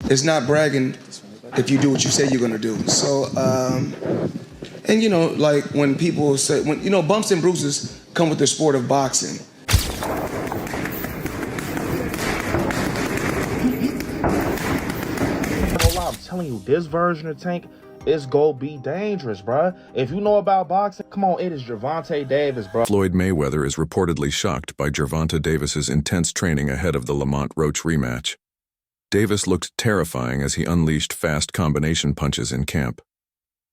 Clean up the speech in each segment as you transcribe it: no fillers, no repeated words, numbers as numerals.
It's not bragging if you do what you say you're gonna do. So, and you know, like when people say, when you know, bumps and bruises come with the sport of boxing. I'm telling you, this version of Tank is gonna be dangerous, bruh. If you know about boxing, come on, it is Gervonta Davis, bruh. Floyd Mayweather is reportedly shocked by Gervonta Davis's intense training ahead of the Lamont Roach rematch. Davis looked terrifying as he unleashed fast combination punches in camp.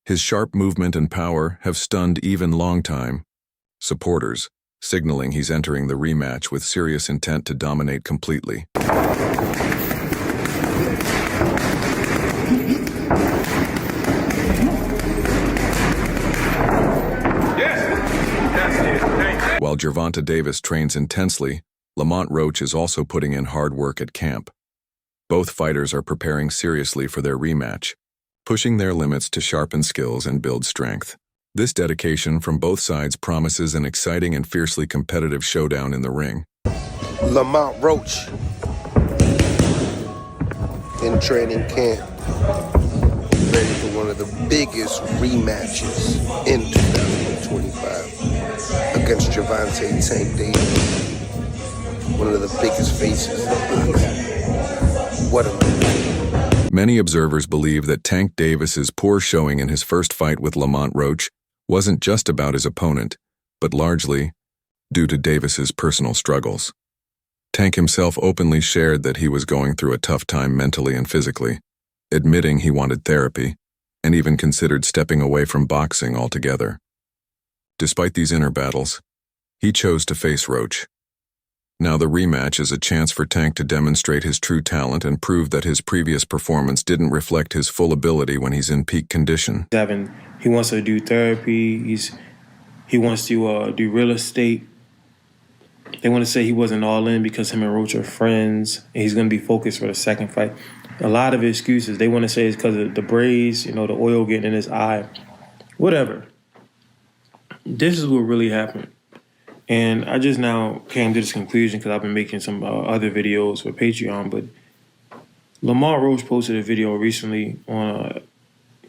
His sharp movement and power have stunned even long-time supporters, signaling he's entering the rematch with serious intent to dominate completely. While Gervonta Davis trains intensely, Lamont Roach is also putting in hard work at camp. Both fighters are preparing seriously for their rematch, pushing their limits to sharpen skills and build strength. This dedication from both sides promises an exciting and fiercely competitive showdown in the ring. Lamont Roach in training camp, ready for one of the biggest rematches in 2025 against Gervonta Tank Davis, one of the biggest faces. What a move. Many observers believe that Tank Davis's poor showing in his first fight with Lamont Roach wasn't just about his opponent, but largely due to Davis's personal struggles. Tank himself openly shared that he was going through a tough time mentally and physically, admitting he wanted therapy, and even considered stepping away from boxing altogether. Despite these inner battles, he chose to face Roach. Now the rematch is a chance for Tank to demonstrate his true talent and prove that his previous performance didn't reflect his full ability when he's in peak condition. He wants to do therapy. He wants to do real estate. They want to say he wasn't all in because him and Roach are friends, and he's going to be focused for the second fight. A lot of excuses. They want to say it's because of the braids, you know, the oil getting in his eye. Whatever. This is what really happened. And I just now came to this conclusion because I've been making some other videos for Patreon, but Lamont Roach posted a video recently on...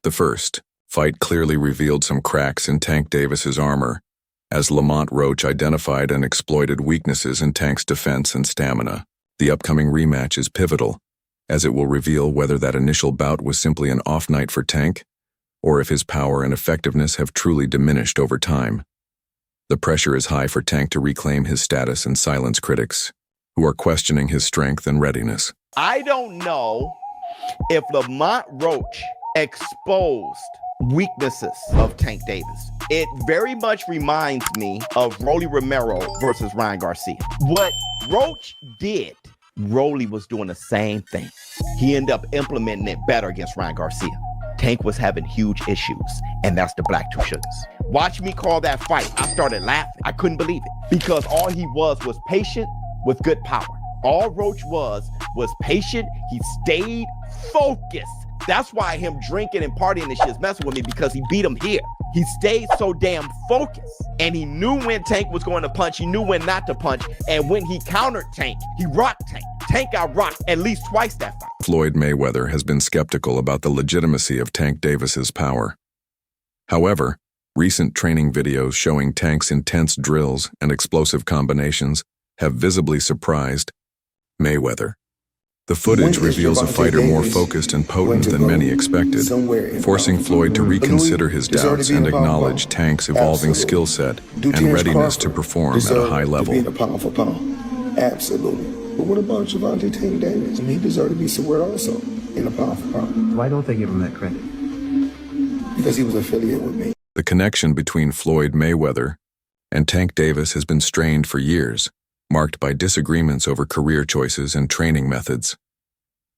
The first fight clearly revealed some cracks in Tank Davis's armor, as Lamont Roach identified and exploited weaknesses in Tank's defense and stamina. The upcoming rematch is pivotal, as it will reveal whether that initial bout was simply an off night for Tank, or if his power and effectiveness have truly diminished over time. The pressure is high for Tank to reclaim his status and silence critics, who are questioning his strength and readiness. I don't know if Lamont Roach exposed weaknesses of Tank Davis. It very much reminds me of Rolly Romero versus Ryan Garcia. What Roach did, Rolly was doing the same thing. He ended up implementing it better against Ryan Garcia. Tank was having huge issues, and that's the black two sugars. Watch me call that fight. I started laughing. I couldn't believe it because all he was patient with good power. All Roach was patient. He stayed focused. That's why him drinking and partying and shit is messing with me, because he beat him here. He stayed so damn focused, and he knew when Tank was going to punch. He knew when not to punch, and when he countered Tank, he rocked Tank. Tank got rocked at least twice that fight. Floyd Mayweather has been skeptical about the legitimacy of Tank Davis's power. However, recent training videos showing Tank's intense drills and explosive combinations have visibly surprised Mayweather. The footage reveals a fighter more focused and potent than many expected, forcing Floyd to reconsider his doubts and acknowledge Tank's evolving skill set and readiness to perform at a high level. Absolutely. But what about Gervonta Tank Davis? He deserved to be somewhere also in a pound for pound. Why don't they give him that credit? Because he was affiliated with me. The connection between Floyd Mayweather and Tank Davis has been strained for years, marked by disagreements over career choices and training methods.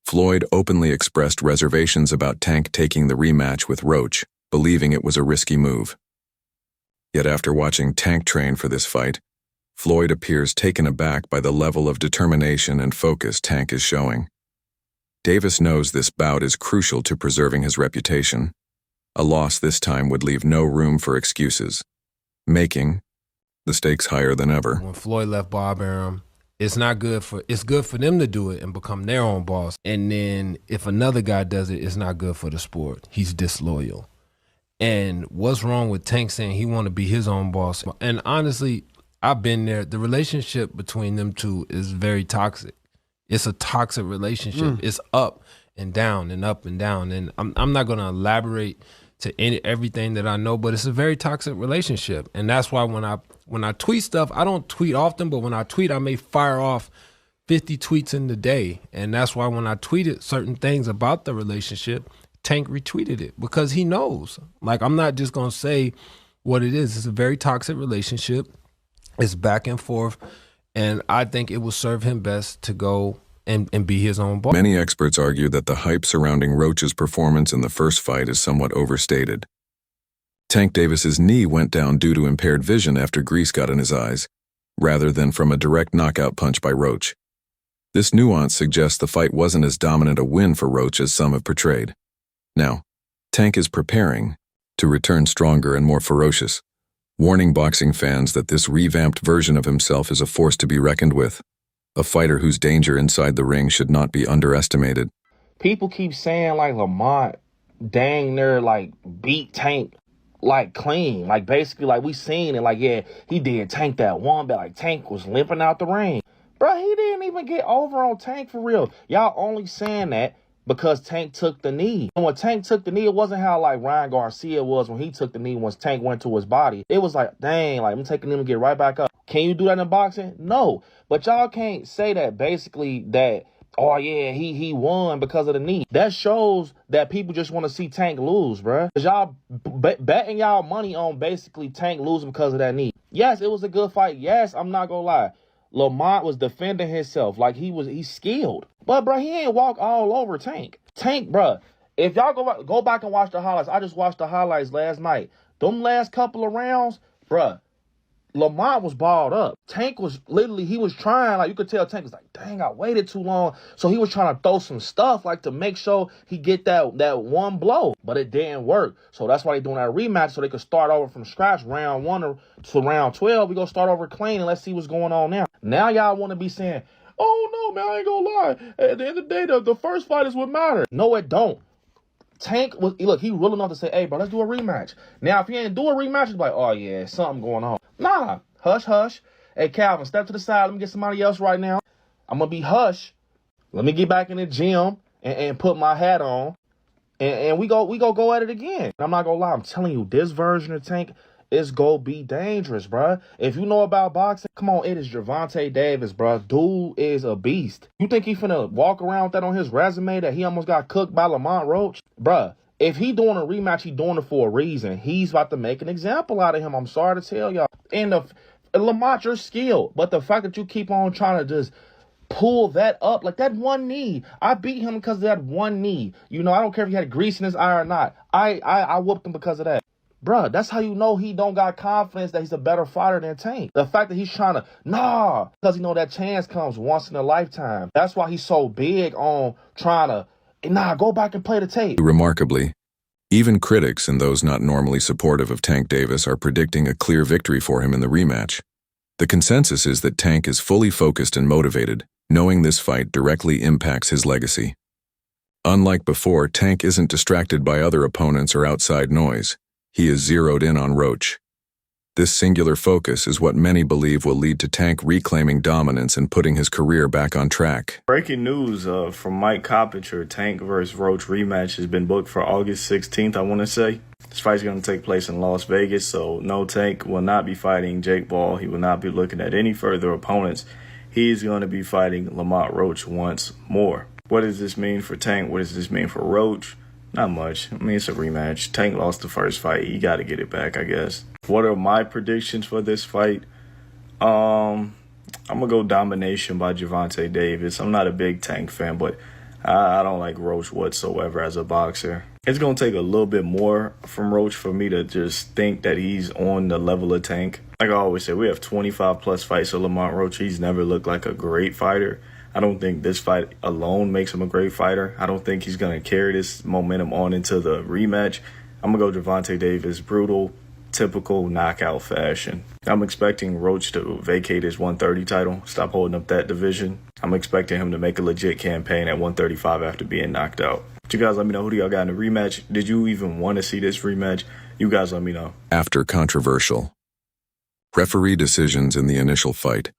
Floyd openly expressed reservations about Tank taking the rematch with Roach, believing it was a risky move. Yet after watching Tank train for this fight, Floyd appears taken aback by the level of determination and focus Tank is showing. Davis knows this bout is crucial to preserving his reputation. A loss this time would leave no room for excuses, making the stakes higher than ever. When Floyd left Bob Arum, It's not good for, it's good for them to do it and become their own boss. And then if another guy does it, it's not good for the sport. He's disloyal. And what's wrong with Tank saying he want to be his own boss? And honestly, I've been there. The relationship between them two is very toxic. It's a toxic relationship. It's up and down and up and down. And I'm not going to elaborate to everything that I know, but it's a very toxic relationship. And that's why when I tweet stuff, I don't tweet often, but when I tweet, I may fire off 50 tweets in the day. And that's why when I tweeted certain things about the relationship, Tank retweeted it because he knows. Like, I'm not just going to say what it is. It's a very toxic relationship. It's back and forth. And I think it will serve him best to go and be his own boss. Many experts argue that the hype surrounding Roach's performance in the first fight is somewhat overstated. Tank Davis's knee went down due to impaired vision after grease got in his eyes, rather than from a direct knockout punch by Roach. This nuance suggests the fight wasn't as dominant a win for Roach as some have portrayed. Now, Tank is preparing to return stronger and more ferocious, warning boxing fans that this revamped version of himself is a force to be reckoned with, a fighter whose danger inside the ring should not be underestimated. People keep saying like Lamont dang near like beat Tank like clean. Like basically like we seen it like, yeah, he did Tank that one, but like Tank was limping out the ring. Bro, he didn't even get over on Tank for real. Y'all only saying that because Tank took the knee. And when Tank took the knee, it wasn't how like Ryan Garcia was when he took the knee once Tank went to his body. It was like, dang, like I'm taking him and get right back up. Can you do that in boxing? No. But y'all can't say that basically that, oh yeah, he won because of the knee. That shows that people just want to see Tank lose, bruh. Cause y'all betting y'all money on basically Tank losing because of that knee. Yes, it was a good fight. Yes, I'm not gonna lie. Lamont was defending himself like he's skilled. But, bro, he ain't walk all over Tank. Tank, bro, if y'all go back and watch the highlights, I just watched the highlights last night. Them last couple of rounds, bro, Lamont was balled up. Tank was literally, he was trying, like you could tell Tank was like, dang, I waited too long. So he was trying to throw some stuff like to make sure he get that one blow, but it didn't work. So that's why they doing that rematch so they could start over from scratch round 1 to round 12. We gonna start over clean and let's see what's going on now. Now y'all want to be saying, oh no, man, I ain't gonna lie. At the end of the day, the first fight is what matters. No, it don't. Tank was, look, he real enough to say, hey, bro, let's do a rematch. Now, if he ain't do a rematch, he's like, oh, yeah, something going on. Nah, hush, hush. Hey, Calvin, step to the side. Let me get somebody else right now. I'm going to be hush. Let me get back in the gym and put my hat on. And we go at it again. I'm not going to lie. I'm telling you, this version of Tank is going to be dangerous, bro. If you know about boxing, come on, it is Gervonta Davis, bro. Dude is a beast. You think he finna walk around with that on his resume that he almost got cooked by Lamont Roach? Bruh, if he doing a rematch, he doing it for a reason. He's about to make an example out of him. I'm sorry to tell y'all. And Lamont, you're skilled. But the fact that you keep on trying to just pull that up, like that one knee. I beat him because of that one knee. You know, I don't care if he had grease in his eye or not. I whooped him because of that. Bruh, that's how you know he don't got confidence that he's a better fighter than Tank. The fact that he's trying to, because he know that chance comes once in a lifetime. That's why he's so big on trying to, go back and play the tape. Remarkably, even critics and those not normally supportive of Tank Davis are predicting a clear victory for him in the rematch. The consensus is that Tank is fully focused and motivated, knowing this fight directly impacts his legacy. Unlike before, Tank isn't distracted by other opponents or outside noise. He is zeroed in on Roach. This singular focus is what many believe will lead to Tank reclaiming dominance and putting his career back on track. Breaking news from Mike Coppinger, Tank vs. Roach rematch has been booked for August 16th, I want to say. This fight's going to take place in Las Vegas, so no, Tank will not be fighting Jake Paul. He will not be looking at any further opponents. He's going to be fighting Lamont Roach once more. What does this mean for Tank? What does this mean for Roach? Not much. I mean, it's a rematch. Tank lost the first fight. You got to get it back, I guess. What are my predictions for this fight? I'm going to go domination by Gervonta Davis. I'm not a big Tank fan, but I don't like Roach whatsoever as a boxer. It's going to take a little bit more from Roach for me to just think that he's on the level of Tank. Like I always say, we have 25-plus fights of Lamont Roach. He's never looked like a great fighter. I don't think this fight alone makes him a great fighter. I don't think he's going to carry this momentum on into the rematch. I'm going to go Gervonta Davis, brutal typical knockout fashion. I'm expecting Roach to vacate his 130 title, stop holding up that division. I'm expecting him to make a legit campaign at 135 after being knocked out. But you guys let me know, who do y'all got in the rematch? Did you even want to see this rematch? You guys let me know. After controversial referee decisions in the initial fight,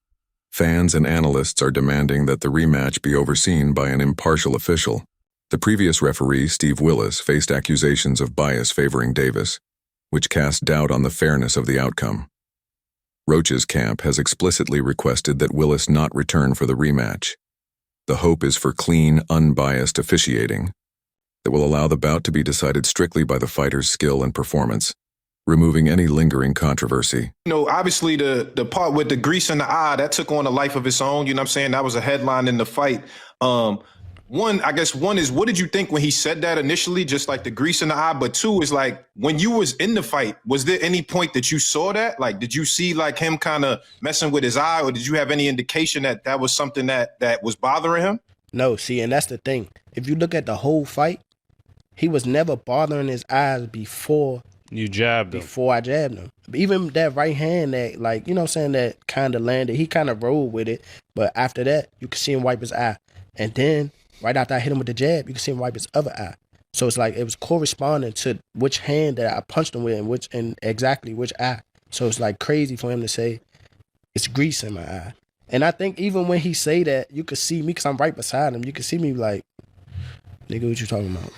fans and analysts are demanding that the rematch be overseen by an impartial official. The previous referee, Steve Willis, faced accusations of bias favoring Davis, which cast doubt on the fairness of the outcome. Roach's camp has explicitly requested that Willis not return for the rematch. The hope is for clean, unbiased officiating that will allow the bout to be decided strictly by the fighter's skill and performance, removing any lingering controversy. You know, obviously the part with the grease in the eye, that took on a life of its own. You know what I'm saying? That was a headline in the fight. One is, what did you think when he said that initially, just like the grease in the eye? But two is like, when you was in the fight, was there any point that you saw that? Like, did you see like him kind of messing with his eye, or did you have any indication that that was something that was bothering him? No, see, and that's the thing. If you look at the whole fight, he was never bothering his eyes before you jabbed him. Before I jabbed him. Even that right hand that, like, you know what I'm saying, that kind of landed, he kind of rolled with it. But after that, you could see him wipe his eye. And then right after I hit him with the jab, you can see him wipe his other eye. So it's like it was corresponding to which hand that I punched him with and exactly which eye. So it's like crazy for him to say it's grease in my eye. And I think even when he say that, you could see me, because I'm right beside him, you could see me like, nigga, what you talking about?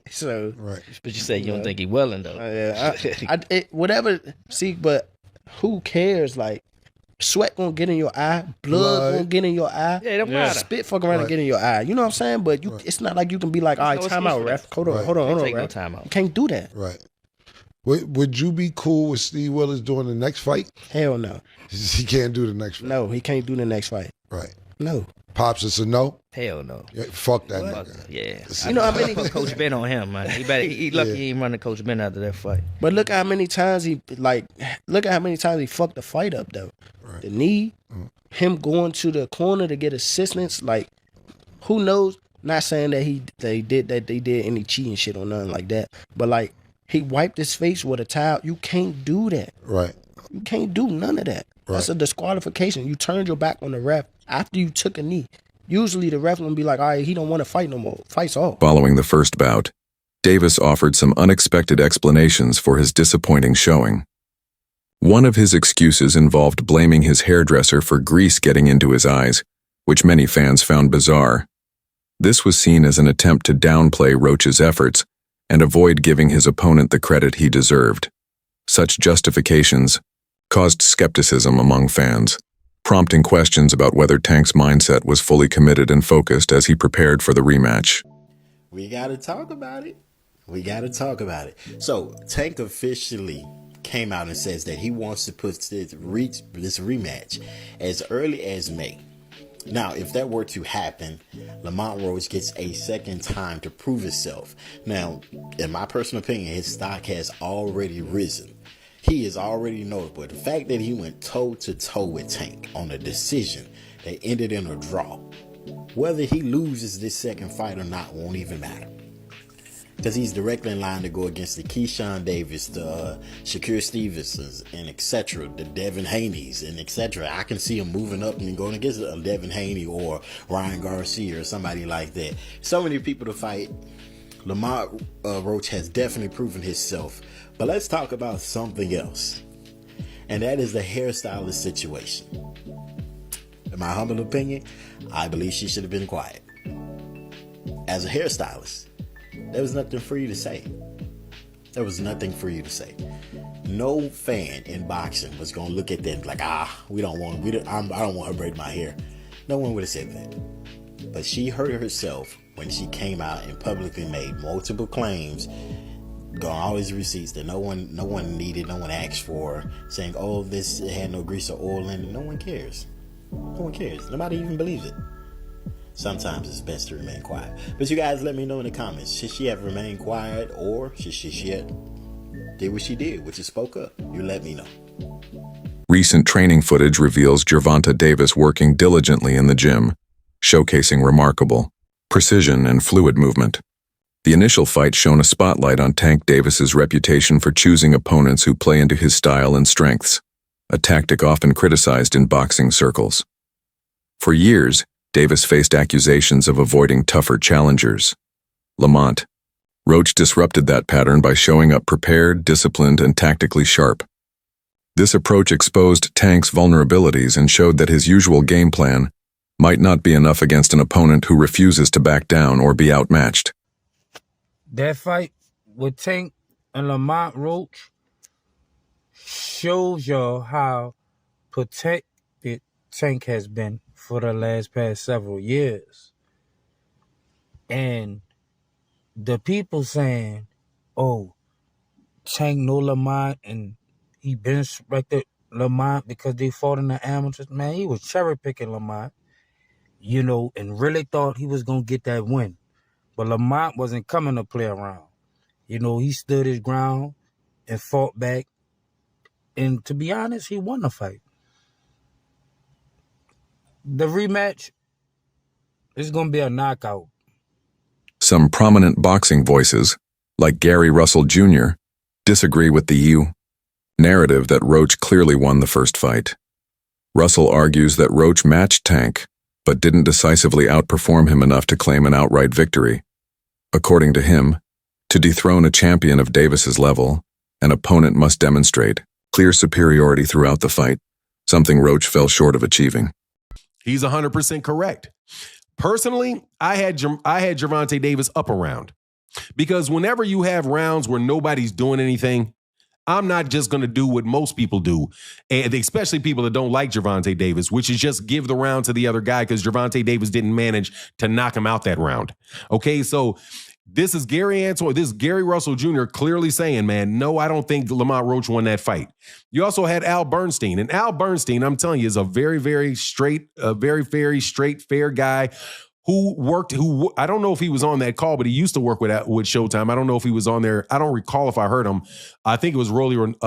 So right. But you say you don't think he willing though. Whatever. See, but who cares? Like, sweat gonna get in your eye, blood gonna get in your eye. Yeah, it don't matter. Spit fuck around and get in your eye. You know what I'm saying? But you, it's not like you can be like, all right, time out, ref. Hold on, Take no ref. time out. You can't do that. Right. Would you be cool with Steve Willis doing the next fight? Hell no. He can't do the next fight. No, he can't do the next fight. Right. No. Pops, it's a no? Hell no. Yeah, fuck that nigga. Yeah. You know how many put Coach Ben on him, man. He lucky he ain't running Coach Ben after that fight. But look how many times he fucked the fight up though. Right. The knee, him going to the corner to get assistance, like who knows? Not saying that they did any cheating shit or nothing like that. But like he wiped his face with a towel. You can't do that. Right. You can't do none of that. Right. That's a disqualification. You turned your back on the ref after you took a knee. Usually the ref will be like, all right, he don't want to fight no more. Fight's off. Following the first bout, Davis offered some unexpected explanations for his disappointing showing. One of his excuses involved blaming his hairdresser for grease getting into his eyes, which many fans found bizarre. This was seen as an attempt to downplay Roach's efforts and avoid giving his opponent the credit he deserved. Such justifications caused skepticism among fans, prompting questions about whether Tank's mindset was fully committed and focused as he prepared for the rematch. We got to talk about it. So, Tank officially came out and says that he wants to put this rematch as early as May. Now, if that were to happen, Lamont Roach gets a second time to prove himself. Now, in my personal opinion, his stock has already risen. He is already notable. The fact that he went toe-to-toe with Tank on a decision that ended in a draw, whether he loses this second fight or not won't even matter. Because he's directly in line to go against the Keyshawn Davis, the Shakur Stevensons, and etc., the Devin Haney's, and etc. I can see him moving up and going against Devin Haney or Ryan Garcia or somebody like that. So many people to fight. Lamont Roach has definitely proven himself. But let's talk about something else. And that is the hairstylist situation. In my humble opinion, I believe she should have been quiet. As a hairstylist, there was nothing for you to say. No fan in boxing was gonna look at that and be like, I don't want her to braid my hair. No one would have said that. But she hurt herself when she came out and publicly made multiple claims, got all these receipts that no one needed, no one asked for, saying, oh, this had no grease or oil in it. No one cares. Nobody even believes it. Sometimes it's best to remain quiet. But you guys let me know in the comments. Should she have remained quiet, or should she have did what she did, which is spoke up? You let me know. Recent training footage reveals Gervonta Davis working diligently in the gym, showcasing remarkable precision and fluid movement. The initial fight shone a spotlight on Tank Davis's reputation for choosing opponents who play into his style and strengths, a tactic often criticized in boxing circles. For years, Davis faced accusations of avoiding tougher challengers. Lamont Roach disrupted that pattern by showing up prepared, disciplined, and tactically sharp. This approach exposed Tank's vulnerabilities and showed that his usual game plan might not be enough against an opponent who refuses to back down or be outmatched. That fight with Tank and Lamont Roach shows y'all how protected Tank has been for the past several years. And the people saying, oh, Tank know Lamont and he been respected Lamont because they fought in the amateurs. Man, he was cherry picking Lamont, and really thought he was going to get that win. But Lamont wasn't coming to play around. He stood his ground and fought back. And to be honest, he won the fight. The rematch is going to be a knockout. Some prominent boxing voices, like Gary Russell Jr., disagree with the narrative that Roach clearly won the first fight. Russell argues that Roach matched Tank, but didn't decisively outperform him enough to claim an outright victory. According to him, to dethrone a champion of Davis's level, an opponent must demonstrate clear superiority throughout the fight, something Roach fell short of achieving. He's 100% correct. Personally, I had Gervonta Davis up a round, because whenever you have rounds where nobody's doing anything, I'm not just going to do what most people do, and especially people that don't like Gervonta Davis, which is just give the round to the other guy because Gervonta Davis didn't manage to knock him out that round. Okay, so this is Gary Russell Jr. clearly saying, man, no, I don't think Lamont Roach won that fight. You also had Al Bernstein, and Al Bernstein, I'm telling you, is a very, very straight, fair guy who I don't know if he was on that call, but he used to work with Showtime. I don't know if he was on there. I don't recall if I heard him. I think it was Rolly Ronaldo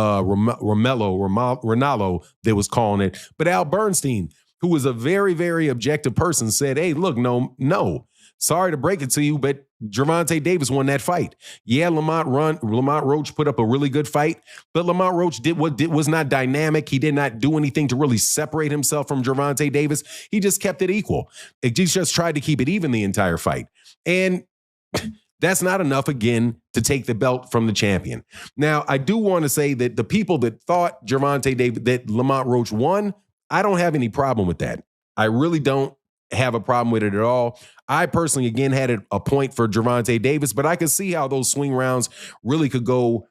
that was calling it. But Al Bernstein, who was a very, very objective person, said, hey, look, no. Sorry to break it to you, but Gervonta Davis won that fight. Yeah, Lamont Roach put up a really good fight, but Lamont Roach was not dynamic. He did not do anything to really separate himself from Gervonta Davis. He just kept it equal. He just tried to keep it even the entire fight. And that's not enough, again, to take the belt from the champion. Now, I do want to say that the people that thought that Lamont Roach won, I don't have any problem with that. I really don't have a problem with it at all. I personally, again, had a point for Gervonta Davis, but I could see how those swing rounds really could go,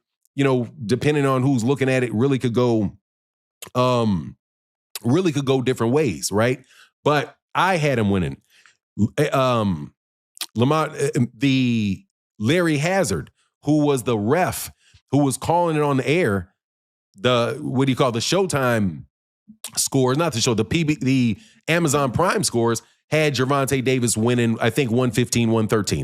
depending on who's looking at it, really could go different ways, right? But I had him winning. The Larry Hazard, who was the ref, who was calling it on the air, the Showtime scores, not the show, the Amazon Prime scores, had Gervonta Davis winning, I think 115, 113.